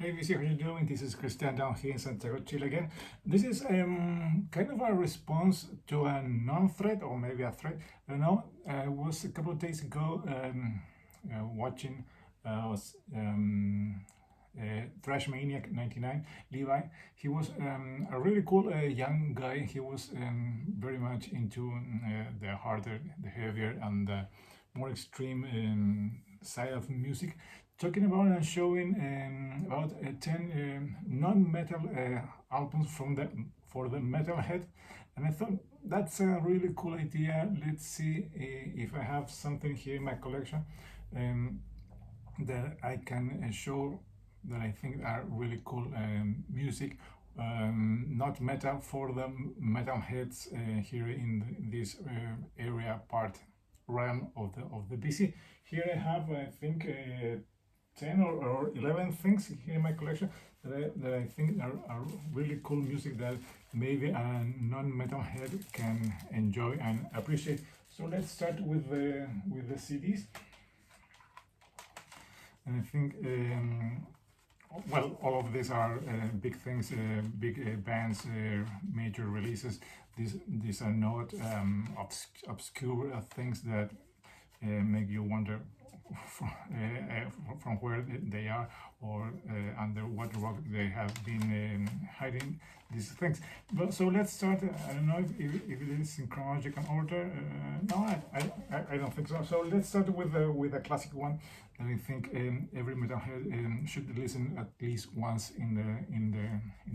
Hey VC, how you doing? This is Christian down here in Santiago, Chile again. This is kind of a response to a non-threat or maybe a threat. I don't know. I was a couple of days ago watching was Thrash Maniac 99, Levi. He was a really cool young guy. He was very much into the harder, the heavier, and the more extreme side of music, talking about and showing about 10 non-metal albums from the for the Metalhead, and I thought that's a really cool idea. Let's see if I have something here in my collection um, that I can show that I think are really cool music. Not metal for the metalheads here in this area part realm of the BC. Here I have, I think, 10 or 11 things here in my collection that I think are really cool music that maybe a non-metalhead can enjoy and appreciate. So let's start with the CDs. And I think, well, all of these are big things, big bands, major releases. These are not obscure things that make you wonder from where they are or under what rock they have been hiding these things. But so let's start. I don't know if it is in chronological order. No, I don't think so. So let's start with a classic one that I think every metalhead should listen at least once in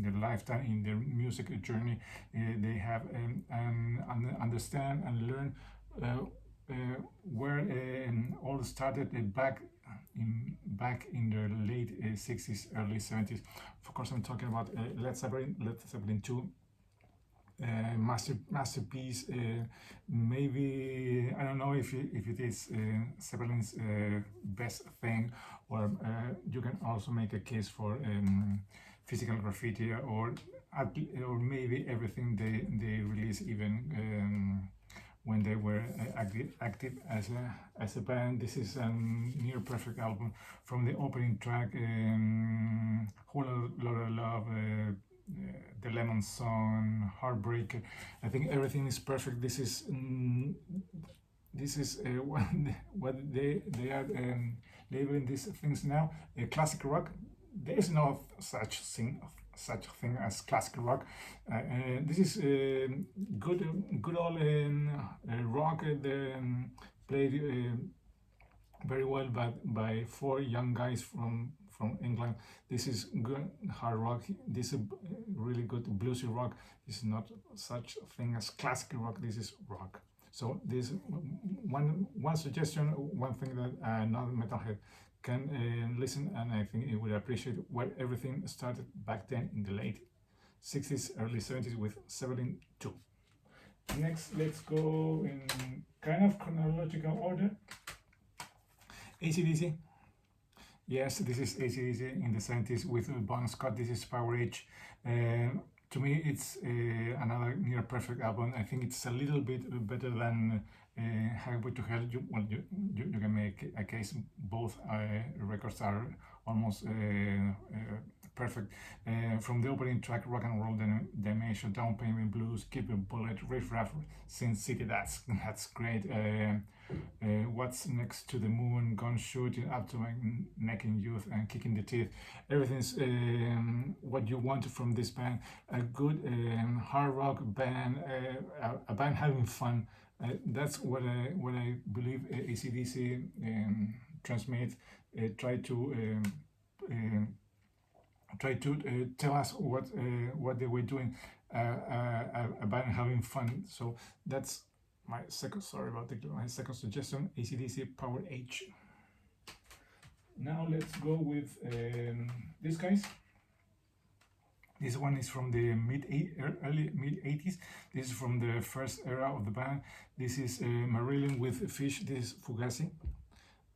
their lifetime, in their music journey. They have and understand and learn where all started back in the late 60s, early 70s. Of course, I'm talking about Led Zeppelin 2. Masterpiece. Maybe I don't know if it is Zeppelin's best thing, or you can also make a case for Physical Graffiti, or maybe everything they release even when they were active as a band. This is a near perfect album. From the opening track, Whole Lot of Love, the Lemon Song, Heartbreaker. I think everything is perfect. This is what they are labeling these things now. Classic rock. There is no such thing as classic rock. This is good old rock. Played very well by four young guys from England. This is good hard rock. This is really good bluesy rock. This is not such thing as classic rock. This is rock. So this one suggestion, one thing that another metalhead can listen, and I think it would appreciate where everything started back then in the late 60s, early 70s with Zeppelin 2. Next, let's go in kind of chronological order. AC/DC. Yes, this is AC/DC in the 70s with Bon Scott. This is Power Age. To me, it's another near perfect album. I think it's a little bit better than Highway to Hell. You can make a case. Both records are almost perfect. From the opening track, Rock and Roll Damnation, Down Payment Blues, Keep a Bullet, Riff Raff, Sin City. That's great. What's Next to the Moon, Gun Shooting, Up to My Neck in Youth, and Kicking the Teeth. Everything's what you want from this band. A good hard rock band, a band having fun. That's what I believe AC/DC transmits. Try to tell us what they were doing. A band having fun. So that's my second. Sorry about my second suggestion. AC/DC Power H. Now let's go with these guys. This one is from the early mid 80s. This is from the first era of the band. This is Marilyn with Fish. This is Fugazi.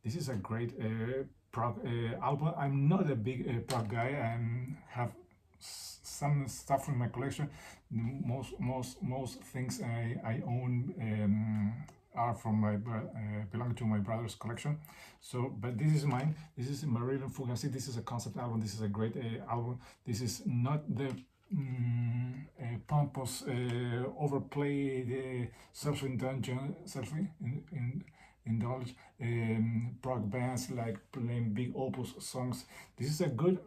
This is a great prog album. I'm not a big prog guy. I have some stuff in my collection. Most things I own are from my belong to my brother's collection. So, but this is mine. This is Marilyn Fugazi. This is a concept album. This is a great album. This is not the pompous, overplayed, self-indulged prog bands like playing big opus songs. This is a good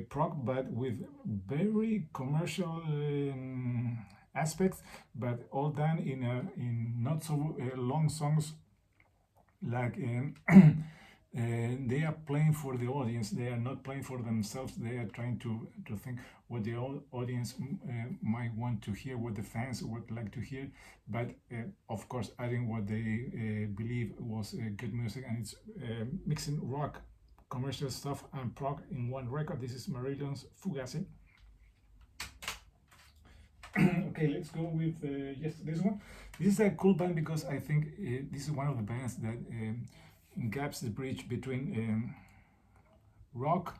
prog, but with very commercial aspects, but all done in not so long songs. Like they are playing for the audience. They are not playing for themselves. They are trying to think what the audience might want to hear, what the fans would like to hear, but of course adding what they believe was good music, and it's mixing rock, commercial stuff, and prog in one record. This is Marilyn's Fugazi. Okay, let's go with yes, this one. This is a cool band because I think this is one of the bands that gaps the bridge between rock,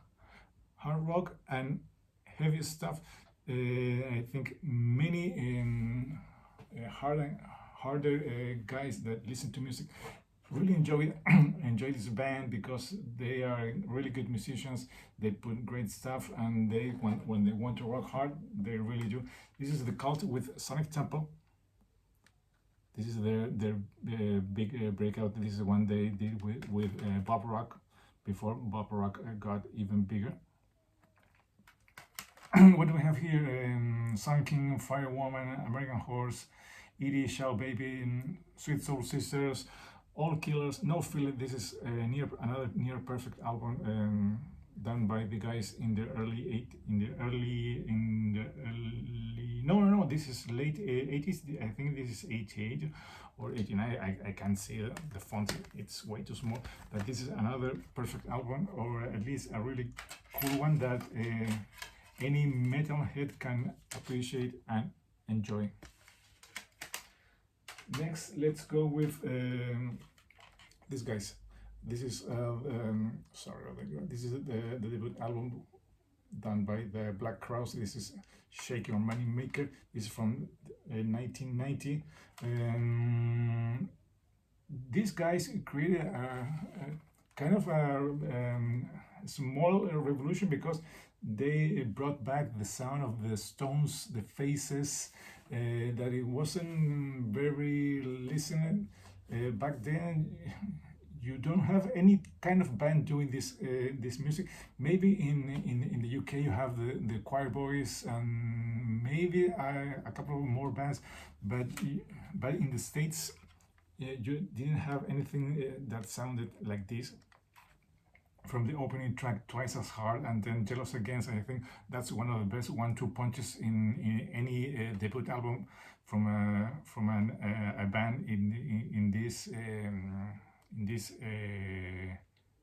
hard rock, and heavy stuff. I think many harder guys that listen to music really enjoy this band because they are really good musicians. They put great stuff, and they when they want to rock hard, they really do. This is The Cult with Sonic Temple. This is their big breakout. This is the one they did with Bob Rock before Bob Rock got even bigger. What do we have here? Sun King, Firewoman, American Horse, Edie, Shell Baby, Sweet Soul Sisters, All Killers, No Filler. This is another near perfect album done by the guys in the early no, this is late 80s. I think this is 88 or 89. I can't see the font, it's way too small, but this is another perfect album, or at least a really cool one that any metalhead can appreciate and enjoy. Next, let's go with these guys. This is this is the debut album done by the Black Crowes. This is Shake Your Money Maker. This is from 1990. These guys created a kind of a small revolution because they brought back the sound of the Stones, the Faces, that it wasn't very listened back then. You don't have any kind of band doing this music. Maybe in the UK you have the Choir Boys and maybe a couple of more bands, but in the States you didn't have anything that sounded like this. From the opening track, Twice as Hard, and then Jealous Against, I think that's one of the best 1-2 punches in any debut album from a band in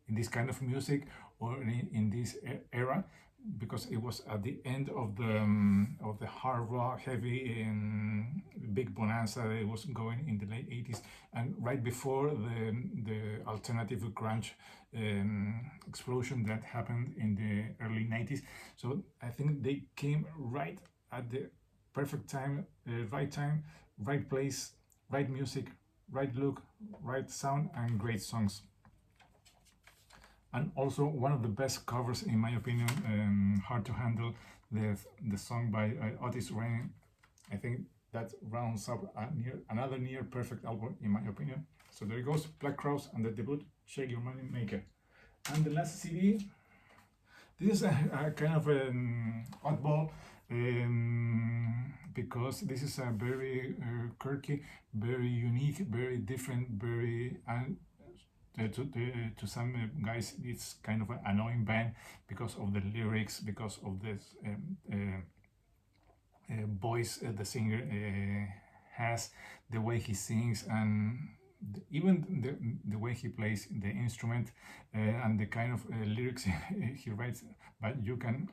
this kind of music, or in this era, because it was at the end of the hard rock heavy and big bonanza that it was going in the late 80s, and right before the alternative grunge explosion that happened in the early 90s. So I think they came right at the perfect time, right place, right music, right look, right sound, and great songs. And also one of the best covers, in my opinion, Hard to Handle, the song by Otis Redding. I think that rounds up another near perfect album, in my opinion. So there it goes, Black Crowes and the debut, Shake Your Money Maker. And the last CD, this is a kind of an oddball, because this is a very quirky, very unique, very different, very to some guys it's kind of an annoying band because of the lyrics, because of this voice the singer has, the way he sings, and even the way he plays the instrument, and the kind of lyrics he writes. But you can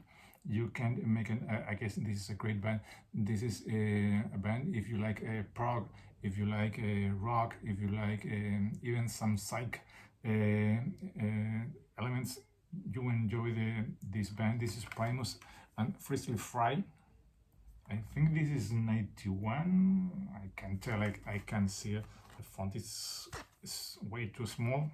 make an I guess this is a great band. This is a band if you like prog, if you like rock, if you like even some psych elements, you enjoy this band. This is Primus and Frizzly Fry. I think this is 91. I can tell, like I can see it. The font is way too small.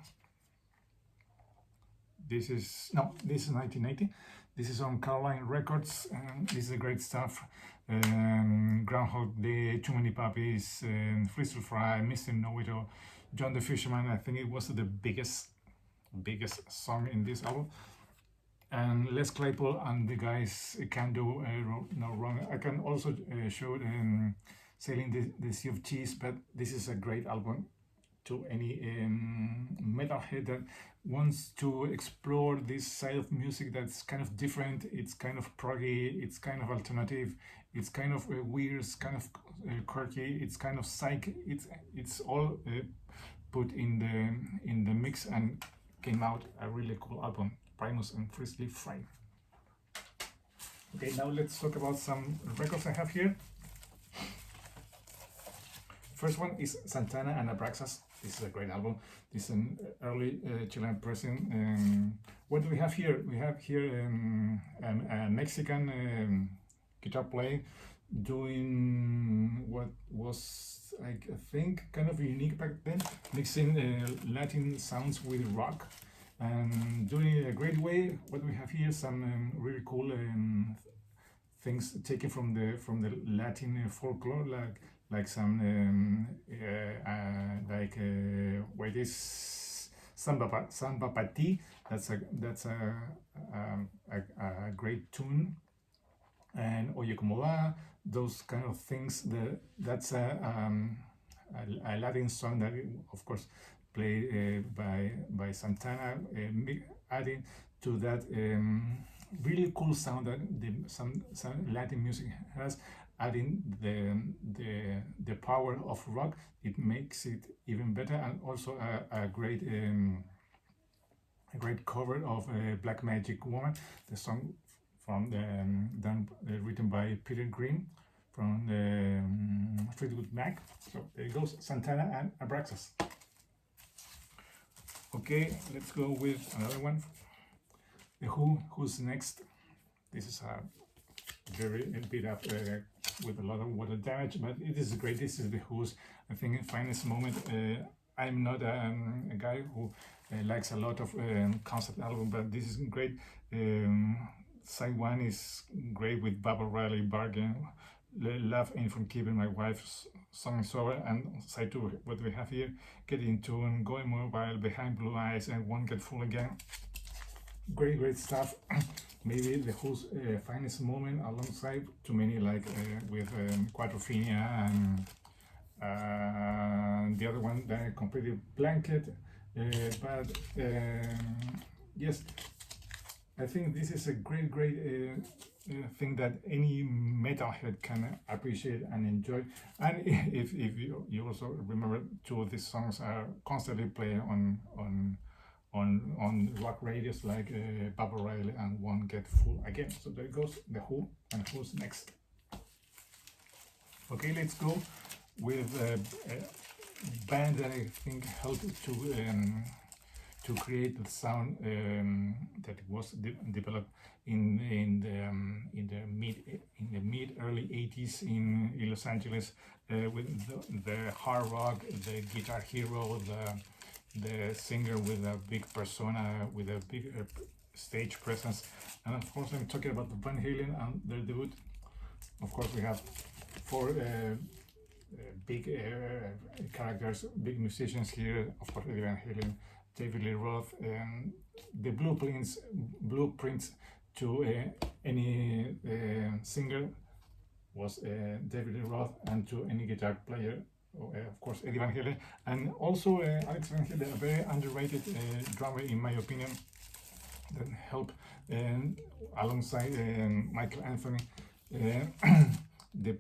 This is 1980. This is on Caroline Records, and this is great stuff. Groundhog Day, Too Many Puppies, Freeze Fry, Mr. Know-It-All, John the Fisherman. I think it was the biggest song in this album. And Les Claypool and the guys can do no wrong. I can also show Sailing the Sea of Cheese, but this is a great album to any metalhead that wants to explore this side of music that's kind of different. It's kind of proggy, it's kind of alternative, it's kind of weird, it's kind of quirky, it's kind of psych. It's all put in the mix and came out a really cool album, Primus and Freeze Fry. Okay, now let's talk about some records I have here. First one is Santana and Abraxas. This is a great album. This is an early Chilean person. What do we have here? We have here a Mexican guitar player doing what was, I think, kind of unique back then, mixing Latin sounds with rock and doing it a great way. What we have here, some really cool things taken from the Latin folklore, like some wait, this samba pati. That's a great tune, and Oye Como Va, those kind of things. That's a Latin song that, of course, played by Santana, adding to that really cool sound that some Latin music has. Adding the power of rock, it makes it even better, and also a great cover of Black Magic Woman, the song from written by Peter Green from the Fleetwood Mac. So there goes Santana and Abraxas. Okay, let's go with another one. The Who. Who's next? This is a very beat up with a lot of water damage, but it is great. This is the Who's, I think, finest moment. I'm not a guy who likes a lot of concept album, but this is great. Side 1 is great with Bob O'Reilly, Bargain, Love Ain't From Keeping My Wife's Song Is Over, and side 2, what we have here, Get In Tune, Going Mobile, Behind Blue Eyes, and Won't Get Full Again. Great stuff. Maybe the Who's finest moment, alongside too many, like with Quadrophenia and the other one, the Completed Blanket. But yes, I think this is a great thing that any metalhead can appreciate and enjoy. And if you also remember, two of these songs are constantly playing on rock radios, like Bob O'Reilly and Won't Get Full Again. So there goes the Who, and Who's next. Okay, let's go with a band that I think helped to create the sound that was developed in the mid early 80s in Los Angeles, with the hard rock, the guitar hero, the singer with a big persona, with a big stage presence. And of course, I'm talking about the Van Halen and their debut. Of course, we have four big characters, big musicians here. Of course, Eddie Van Halen, David Lee Roth, and the blueprints to any singer was David Lee Roth, and to any guitar player, of course, Eddie Van Halen, and also Alex Van Halen, a very underrated drummer, in my opinion, that helped alongside Michael Anthony. They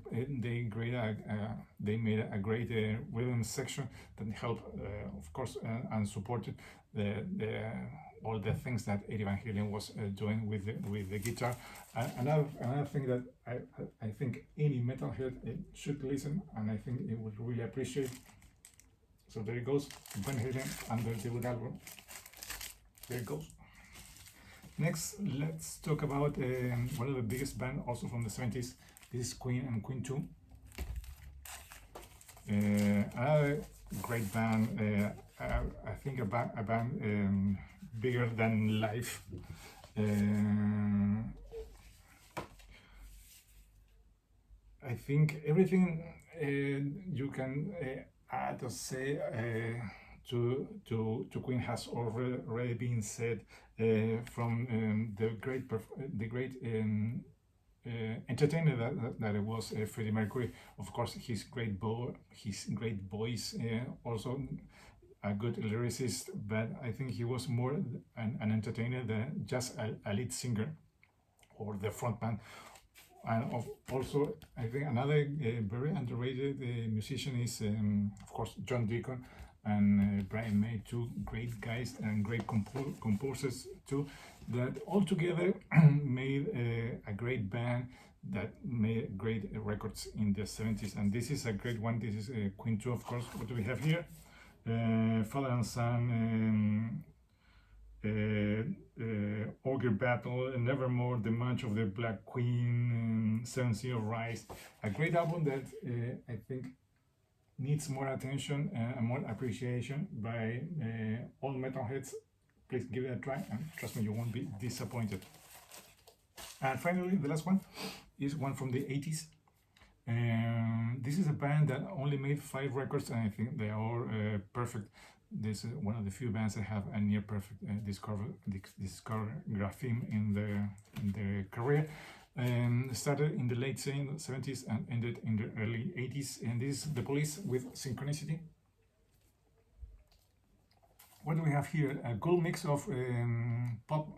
made a great rhythm section that helped, of course, and supported all the things that Eddie Van Halen was doing with the guitar. Another thing that I think any metalhead should listen, and I think it would really appreciate. So there it goes, Van Halen and their debut album. There it goes. Next, let's talk about one of the biggest bands, also from the 70s. This is Queen and Queen 2. Another great band, I think a band bigger than life. I think everything you can add or say to Queen has already been said, from the great entertainer that it was, Freddie Mercury. Of course, his great voice, also a good lyricist, but I think he was more an entertainer than just a lead singer or the frontman. And also, I think another very underrated musician is, of course, John Deacon and Brian May, two great guys and great composers too, that all together made a great band that made great records in the 70s. And this is a great one. This is Queen 2, of course. What do we have here? Father and Son, Ogre Battle, Nevermore, The March of the Black Queen, Seven Sea of Rise. A great album that I think needs more attention and more appreciation by all metalheads. Please give it a try, and trust me, you won't be disappointed. And finally, the last one is one from the 80s. This is a band that only made 5 records, and I think they are all perfect. This is one of the few bands that have a near perfect discography in their career. Started in the late 70s and ended in the early 80s. And this is The Police with Synchronicity. What do we have here? A cool mix of pop,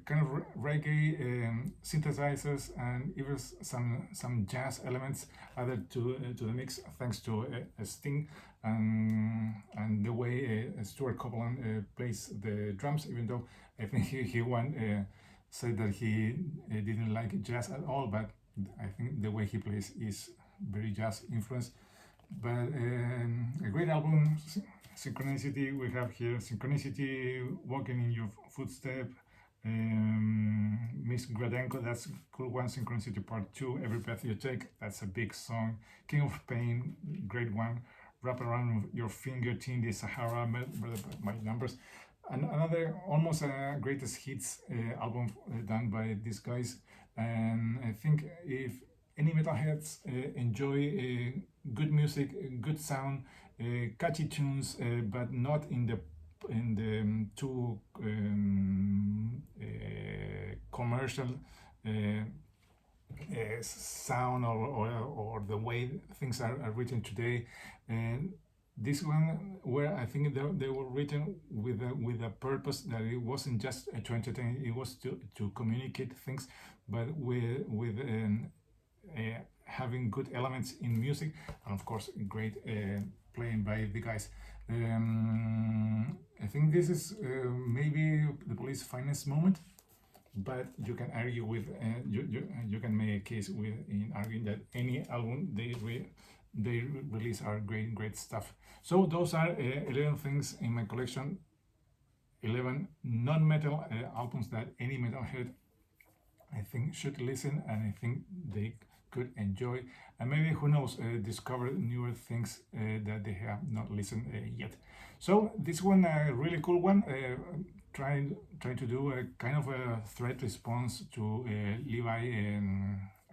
kind of reggae, synthesizers, and even some jazz elements added to the mix, thanks to Sting and the way Stuart Copeland plays the drums. Even though I think he said that he didn't like jazz at all, but I think the way he plays is very jazz influenced. But a great album, Synchronicity. We have here Synchronicity, Walking in Your Footstep, Miss Gradenko, that's a cool one. Synchronicity Part 2, Every Breath You Take, that's a big song. King of Pain, great one. Wrap Around Your Finger, Teen the Sahara, my numbers. And another almost greatest hits album done by these guys. And I think if any metalheads enjoy good music, good sound, catchy tunes, but not in the too commercial sound, or the way things are written today. And this one, where I think they were written with a purpose, that it wasn't just to entertain, it was to communicate things, but with having good elements in music, and of course great playing by the guys. I think this is maybe the Police finest moment, but you can argue with you can make a case in arguing that any album they release are great stuff. So those are 11 things in my collection, 11 non-metal albums that any metalhead, I think, should listen, and I think they could enjoy, and maybe, who knows, discover newer things that they have not listened yet. So this one, a really cool one, trying to do a kind of a threat response to Levi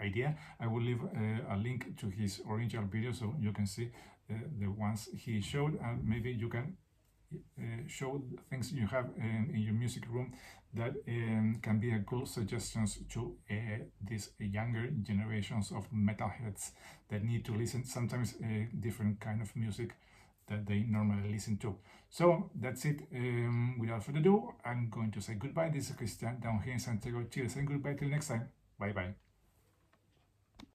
idea. I will leave a link to his original video so you can see the ones he showed, and maybe you can show things you have in your music room that can be a cool suggestions to these younger generations of metalheads that need to listen sometimes different kind of music that they normally listen to. So that's it. Without further ado, I'm going to say goodbye. This is Christian down here in Santiago, Chile, saying goodbye till next time. Bye bye.